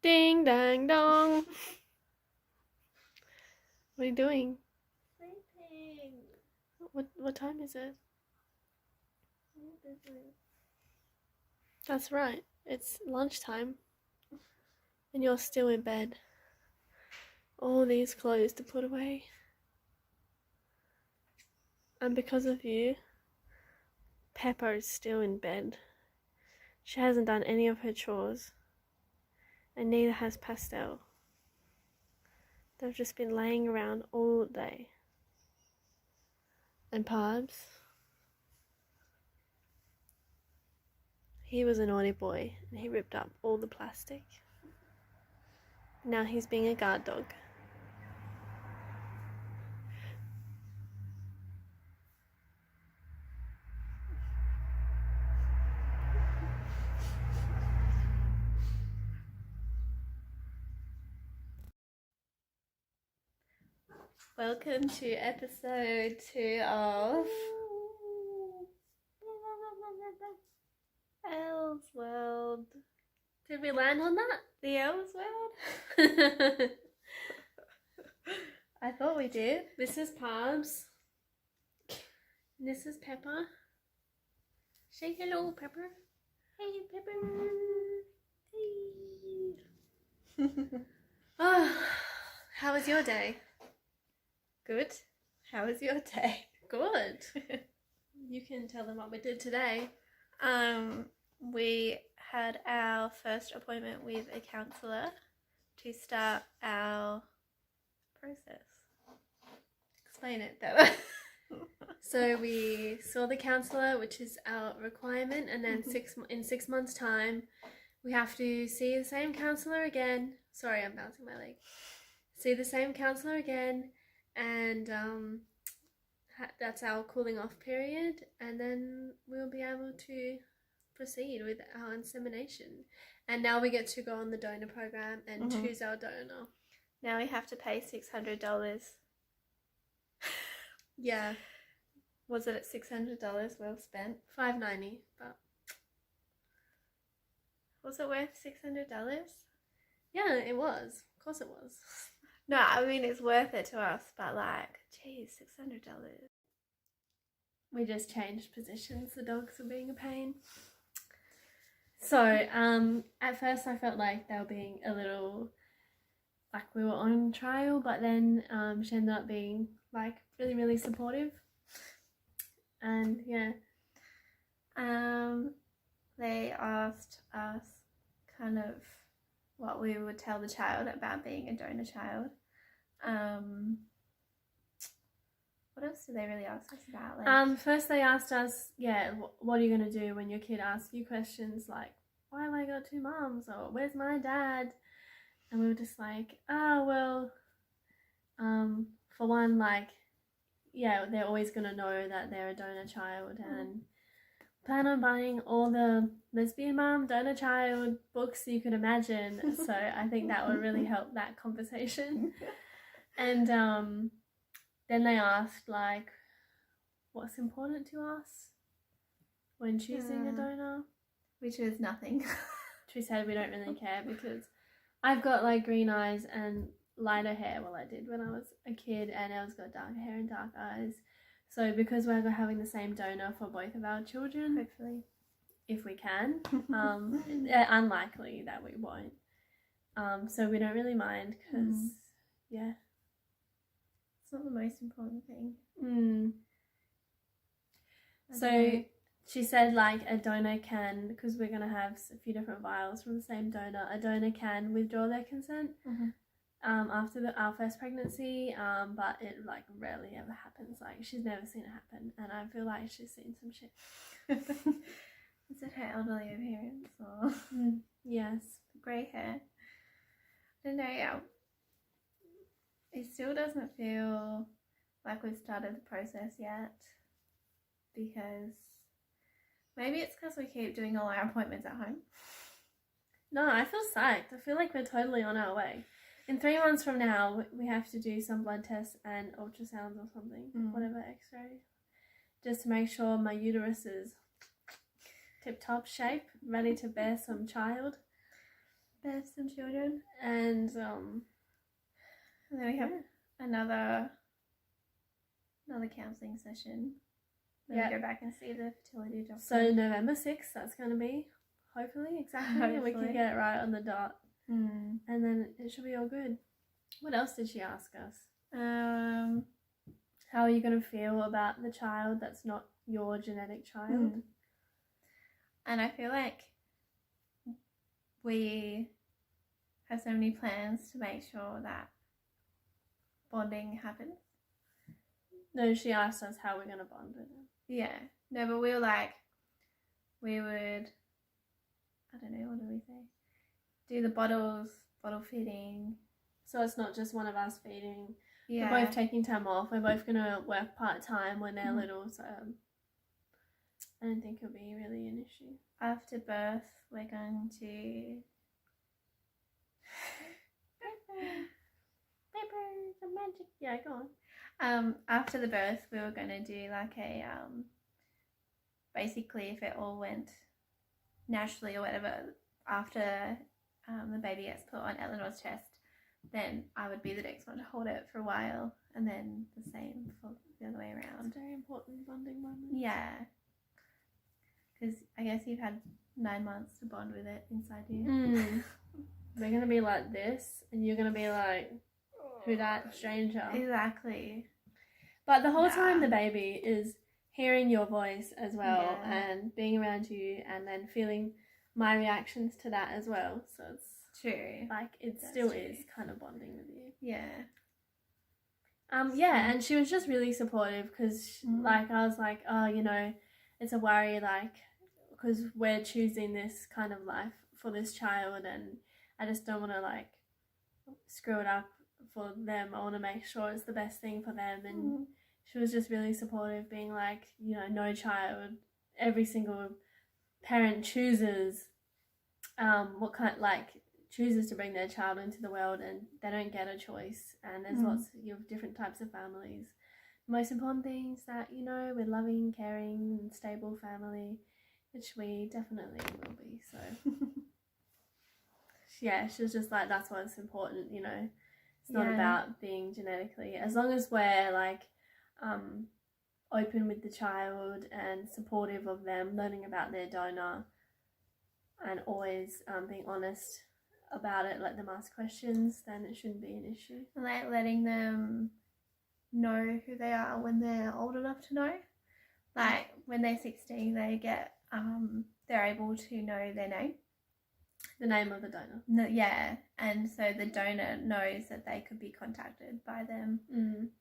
Ding dang dong. What are you doing? Sleeping. What time is it? That's right. It's lunchtime. And you're still in bed. All these clothes to put away. And because of you, Pepper is still in bed. She hasn't done any of her chores. And neither has Pastel. They've just been laying around all day. And Parbs, he was a naughty boy and he ripped up all the plastic. Now he's being a guard dog. Welcome to episode 2 of Elle's World. Did we land on that? The Elle's World? I thought we did. This is Parbs. This is Pepper. Say hello, Pepper. Hey, Pepper. Hey. Oh, how was your day? Good. How was your day? Good. You can tell them what we did today. We had our first appointment with a counsellor to start our process. Explain it, Bella. So we saw the counsellor, which is our requirement, and then in 6 months' time, we have to see the same counsellor again. Sorry, I'm bouncing my leg. See the same counsellor again, and that's our cooling off period, and then we'll be able to proceed with our insemination. And now we get to go on the donor program and choose our donor. Now we have to pay $600. Yeah. Was it at $600 well spent? $590, but was it worth $600? Yeah, it was. Of course it was. No, I mean it's worth it to us, but like, geez, $600. We just changed positions. The dogs were being a pain. So, at first I felt like they were being a little, like we were on trial, but then she ended up being like really, really supportive. And yeah, they asked us kind of what we would tell the child about being a donor child. What else did they really ask us about? Like, first they asked us, what are you going to do when your kid asks you questions like, why have I got 2 moms? Or where's my dad? And we were just like, for one, like, yeah, they're always going to know that they're a donor child, and plan on buying all the lesbian mom, donor child books you could imagine. So I think that would really help that conversation. And then they asked, like, what's important to us when choosing a donor? Which was nothing. We said we don't really care because I've got like green eyes and lighter hair. Well, I did when I was a kid, and Elle's got dark hair and dark eyes. So because we're having the same donor for both of our children, hopefully, if we can, unlikely that we won't. So we don't really mind because, yeah. It's not the most important thing. So she said like a donor can, because we're going to have a few different vials from the same donor, a donor can withdraw their consent after our first pregnancy, but it like rarely ever happens. Like she's never seen it happen, and I feel like she's seen some shit. Is it her elderly appearance or yes, grey hair? I don't know. Yeah, it still doesn't feel like we've started the process yet, because maybe it's because we keep doing all our appointments at home. No, I feel psyched. I feel like we're totally on our way. In 3 months from now, we have to do some blood tests and ultrasounds or something, whatever, x-ray, just to make sure my uterus is tip-top shape, ready to bear some child. birth some children. And And then we have another counselling session. Then we go back and see the fertility doctor. So November 6th, that's going to be, hopefully, exactly. And we can get it right on the dot. And then it should be all good. What else did she ask us? How are you going to feel about the child that's not your genetic child? And I feel like we have so many plans to make sure that bonding happens. No, she asked us how we're going to bond with them. Yeah. No, but we were like, we would, I don't know, what do we say? Do the bottle feeding. So it's not just one of us feeding. Yeah. We're both taking time off. We're both going to work part-time when they're little, so I don't think it'll be really an issue. After birth, we're going to... Magic. Yeah, go on. After the birth, we were going to do like a... basically, if it all went naturally or whatever, after the baby gets put on Eleanor's chest, then I would be the next one to hold it for a while, and then the same for the other way around. It's a very important bonding moment. Yeah. Because I guess you've had 9 months to bond with it inside you. They're going to be like this, and you're going to be like, who that stranger? Exactly. But the whole time the baby is hearing your voice as well, and being around you, and then feeling my reactions to that as well. So it's true. Like it still is kind of bonding with you. Yeah. And she was just really supportive because like I was like, oh, you know, it's a worry, like, because we're choosing this kind of life for this child, and I just don't want to like screw it up for them. I want to make sure it's the best thing for them. And she was just really supportive, being like, you know, no child, every single parent chooses chooses to bring their child into the world, and they don't get a choice, and there's lots of different types of families. The most important thing is that, you know, we're loving, caring and stable family, which we definitely will be. So yeah, she was just like, that's what's important, you know. It's not about being genetically, as long as we're like open with the child and supportive of them, learning about their donor, and always being honest about it, let them ask questions, then it shouldn't be an issue. And like letting them know who they are when they're old enough to know. Like when they're 16, they get they're able to know their name. The name of the donor. No, yeah, and so the donor knows that they could be contacted by them.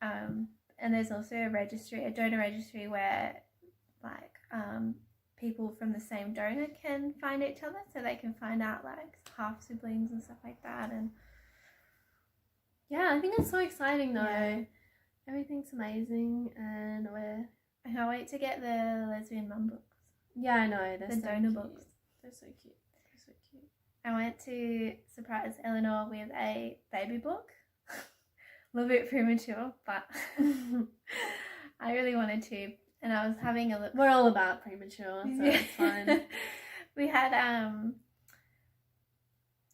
And there's also a donor registry where like people from the same donor can find each other, so they can find out like half siblings and stuff like that. And yeah, I think it's so exciting though. Yeah. Everything's amazing, and I can't wait to get the lesbian mum books. Yeah, I know. They're the so donor cute. books. They're so cute. They're so cute. I went to surprise Eleanor with a baby book. A little bit premature, but I really wanted to. And I was having a look. We're all about premature, so it's fine. We had I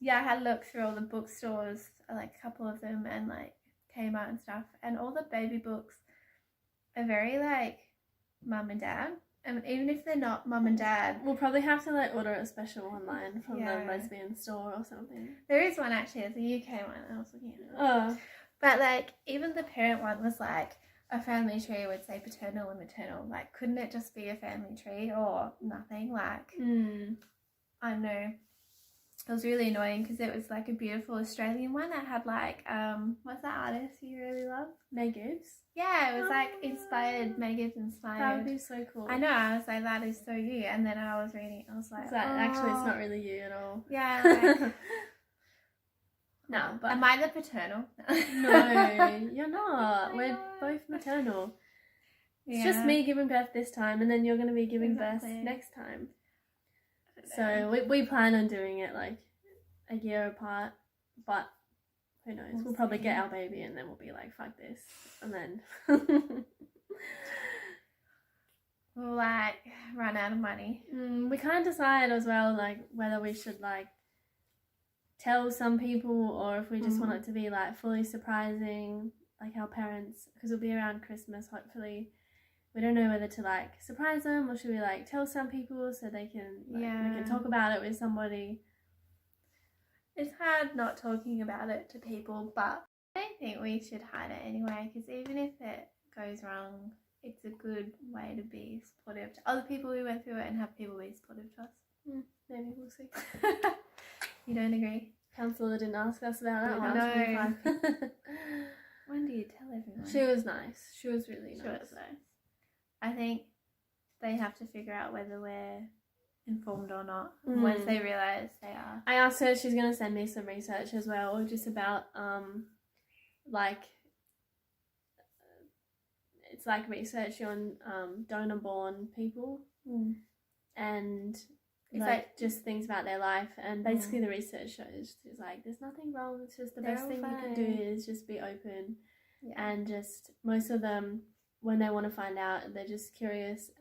had a look through all the bookstores, like a couple of them, and like Kmart and stuff, and all the baby books are very like mum and dad. And even if they're not mum and dad, we'll probably have to like order a special online from the lesbian store or something. There is one actually, it's a UK one. I was looking at it. Oh. But like even the parent one was like a family tree would say paternal and maternal. Like, couldn't it just be a family tree or nothing? Like, I don't know. It was really annoying because it was like a beautiful Australian one that had like, what's that artist you really love? May Gibbs? Yeah, it was like inspired, May Gibbs inspired. That would be so cool. I know, I was like, that is so you. And then I was reading, I was like, actually it's not really you at all. Yeah, like... No, but... Am I the paternal? No, you're not. We're both maternal. It's just me giving birth this time, and then you're going to be giving birth next time. So we plan on doing it like a year apart, but who knows? We'll probably get our baby and then we'll be like, fuck this. And then... we'll like run out of money. We can't decide as well, like whether we should like tell some people, or if we just want it to be like fully surprising, like our parents, because it'll be around Christmas, hopefully. We don't know whether to like surprise them, or should we like tell some people so they can we can talk about it with somebody. It's hard not talking about it to people, but I don't think we should hide it anyway, because even if it goes wrong, it's a good way to be supportive to other people who went through it and have people be supportive to us. Maybe we'll see. You don't agree? Counsellor didn't ask us about that one. No. When do you tell everyone? She was nice. She was really nice. She was nice. I think they have to figure out whether we're informed or not once they realise they are. I asked her, she's going to send me some research as well, just about like it's like research on donor born people and it's like just things about their life, and basically the research shows it's like there's nothing wrong, it's just the best thing you can do is just be open and just most of them when they want to find out they're just curious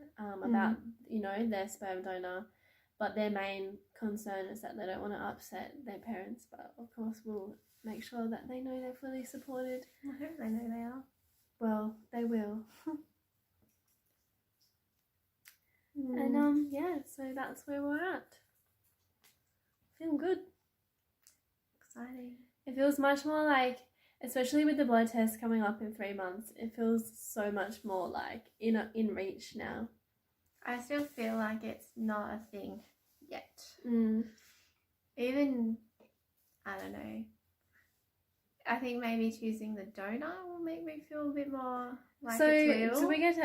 about their sperm donor, but their main concern is that they don't want to upset their parents, but of course we'll make sure that they know they're fully supported. I hope they know they are. Well, they will. And so that's where we're at. Feeling good. Exciting. It feels much more like, especially with the blood test coming up in 3 months, it feels so much more like in reach now. I still feel like it's not a thing yet. Even, I don't know, I think maybe choosing the donor will make me feel a bit more like it's real. So do we get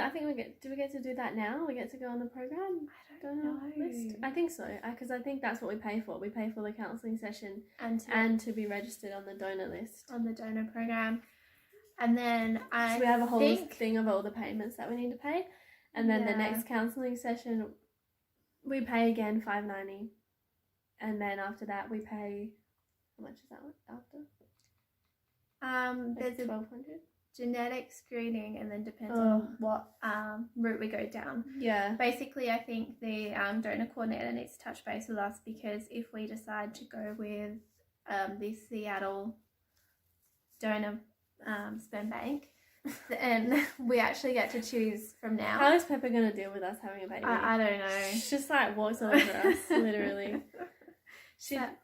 to do that now? We get to go on the program? I don't know. List? I think so, because I think that's what we pay for. We pay for the counselling session and to be registered on the donor list. On the donor program. And then so we have a whole thing of all the payments that we need to pay. And then the next counselling session, we pay again $5.90. And then after that, we pay, how much is that one after? There's a $1,200 genetic screening, and then depends on what route we go down. Yeah. Basically, I think the donor coordinator needs to touch base with us, because if we decide to go with the Seattle donor sperm bank, then we actually get to choose from now. How is Pepper going to deal with us having a baby? I don't know. She just like walks all over us, literally.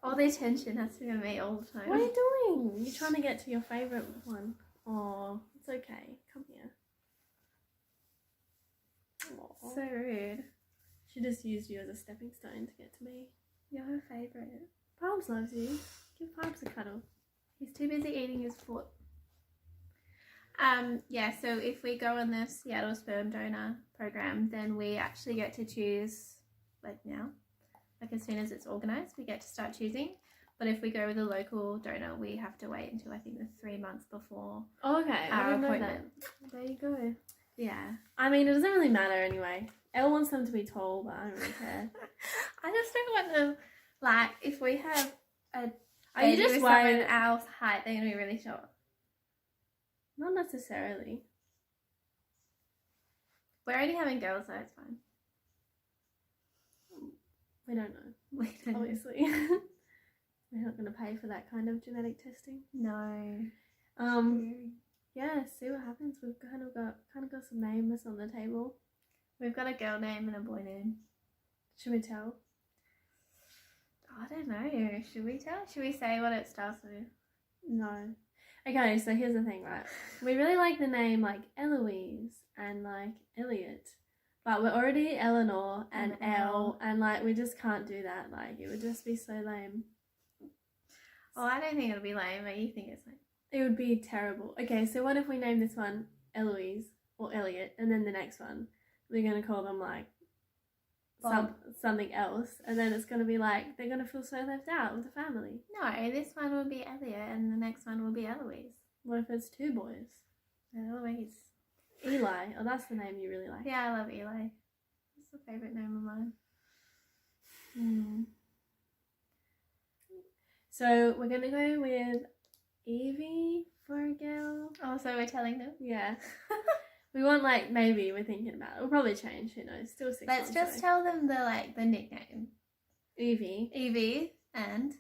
All the attention has to be on me all the time. What are you doing? You're trying to get to your favourite one. Oh, it's okay. Come here. Aww. So rude. She just used you as a stepping stone to get to me. You're her favourite. Palms loves you. Give Palms a cuddle. He's too busy eating his foot. So if we go on the Seattle sperm donor program, then we actually get to choose like now. Like as soon as it's organised, we get to start choosing. But if we go with a local donor, we have to wait until I think the 3 months before our appointment. There you go. Yeah. I mean, it doesn't really matter anyway. Elle wants them to be tall, but I don't really care. I just don't want them, like, if we have a Are you just worried our height, they're going to be really short? Not necessarily. We're already having girls, so it's fine. We don't know. Obviously. We're not going to pay for that kind of genetic testing. No. Yeah, see what happens. We've kind of got some names on the table. We've got a girl name and a boy name. Should we tell? I don't know. Should we tell? Should we say what it starts with? No. Okay, so here's the thing, right? We really like the name like Eloise and like Elliot. But we're already Eleanor and Elle, and like we just can't do that. Like it would just be so lame. Oh, I don't think it'll be lame, but you think it's lame. It would be terrible. Okay, so what if we name this one Eloise or Elliot, and then the next one we're gonna call them like something else, and then it's gonna be like they're gonna feel so left out with the family. No, this one will be Elliot, and the next one will be Eloise. What if it's two boys? Eloise. Eli. Oh, that's the name you really like. Yeah, I love Eli. It's a favourite name of mine. So we're going to go with Evie for a girl. Oh, so we're telling them? Yeah. We want like, maybe we're thinking about it. We'll probably change, who knows. Still 6 months. Let's just tell them the nickname. Evie. Evie and...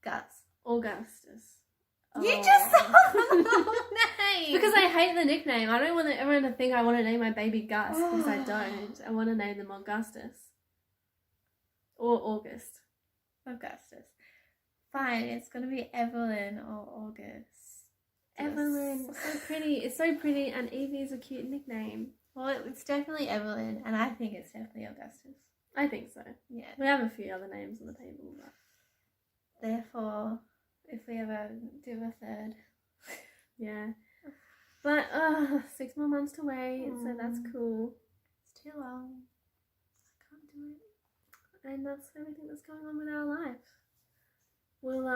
Gus. Augustus. You just said the name. Because I hate the nickname. I don't want everyone to think I want to name my baby Gus, because I don't. I want to name them Augustus. Or August. Augustus. Fine, it's going to be Evelyn or August. Evelyn. So pretty. It's so pretty, and Evie is a cute nickname. Well, it's definitely Evelyn, and I think it's definitely Augustus. I think so. Yeah. We have a few other names on the table, but... Therefore, if we ever do a third... Yeah. But, 6 more months to wait, so that's cool. It's too long. I can't do it. And that's everything that's going on with our life. We'll